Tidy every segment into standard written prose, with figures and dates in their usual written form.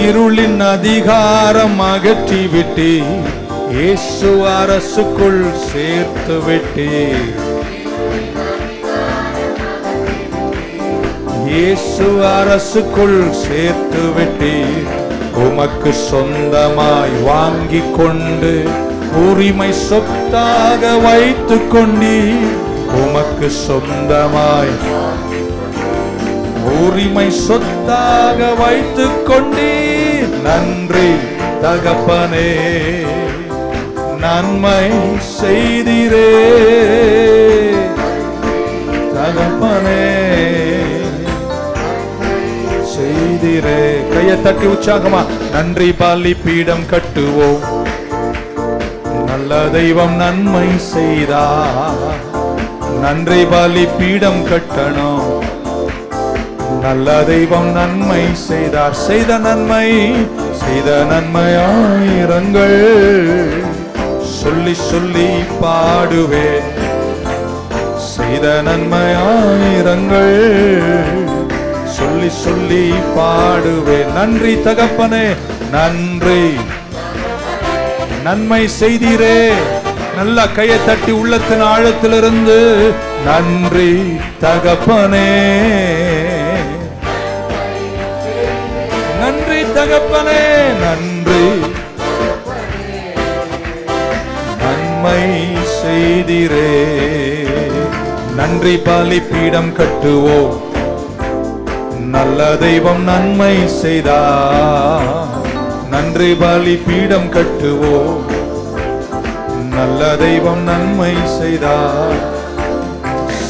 இருளின் அதிகாரம் அகற்றிவிட்டு இயேசு அரசுக்குள் சேர்த்து விட்டு, இயேசு அரசுக்குள் சேர்த்து விட்டு, உமக்கு சொந்தமாய் வாங்கி கொண்டு உரிமை சொத்தாக வைத்து கொண்டி, உமக்கு சொந்தமாய் உரிமை சொத்தாக வைத்து கொண்டி. நன்றி தகப்பனே, நன்மை செய்திரே தகப்பனே, செய்திரே. கையை தட்டி உற்சாகமா நன்றி பலி பீடம் கட்டுவோம். நல்ல தெய்வம் நன்மை செய்தா, நன்றி பலி பீடம் கட்டணும். நல்ல தெய்வம் நன்மை செய்தார். செய்த நன்மையாயிரங்கள் சொல்லி சொல்லி பாடுவே. செய்த நன்மையாயிரங்கள் சொல்லி சொல்லி பாடுவே. நன்றி தகப்பனே, நன்றி. நன்மை செய்தீரே. நல்ல கையை தட்டி உள்ளத்தின் ஆழத்திலிருந்து நன்றி தகப்பனே, நன்றி தகப்பனே, நன்றி. நன்மை செய்தீரே. நன்றி பலி பீடம் கட்டுவோம். நல்ல தெய்வம் நன்மை செய்தார். நன்றி பலி பீடம் கட்டுவோம். நல்ல தெய்வம் நன்மை செய்தார்.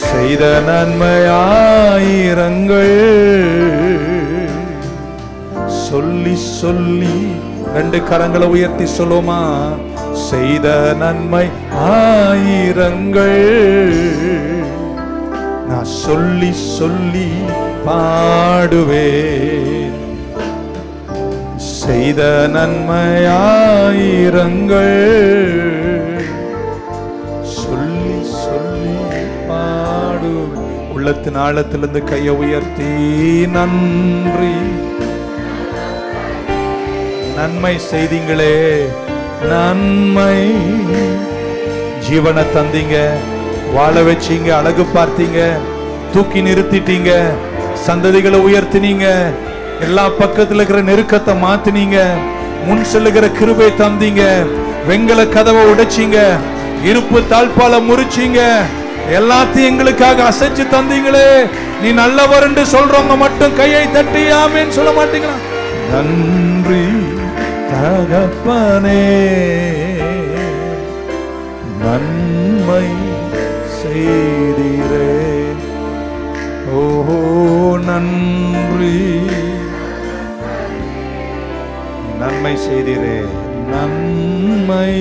செய்த நன்மையாயிரங்கள் சொல்லி சொல்லி. ரெண்டு கரங்களை உயர்த்தி சொல்லுமா? செய்த நன்மை ஆயிரங்கள் நான் சொல்லி சொல்லி பாடுவேன். செய்த நன்மையாயிரங்கள் சொல்லி சொல்லி பாடுவேன். உள்ளத்தின் ஆழத்திலிருந்து கையை உயர்த்தி நன்றி. நன்மை செய்தீங்களே, நன்மை. ஜீவனை தந்தீங்க, வாழ வச்சீங்க, அழகு பார்த்தீங்க, தூக்கி நிறுத்திட்டீங்க, சந்ததிகளை உயர்த்தினீங்க, எல்லா பக்கத்துல இருக்கிற நெருக்கத்தை மாத்தினீங்க, முன் செல்லுகிற கிருபை தந்தீங்க, வெங்கல கதவை உடைச்சீங்க, இருப்பு தாழ்பால முறிச்சீங்க, எல்லாத்தையும் எங்களுக்காக அசைச்சு தந்தீங்களே. நீ நல்லவர் என்று சொல்றவங்க மட்டும் கையை தட்டி ஆமேன்னு சொல்ல மாட்டீங்களா? நன்றி தகப்பனே, நன்மை செய்தீரே. ஓஹோ நன்றி. நன்மை செய்தீரே, நன்மை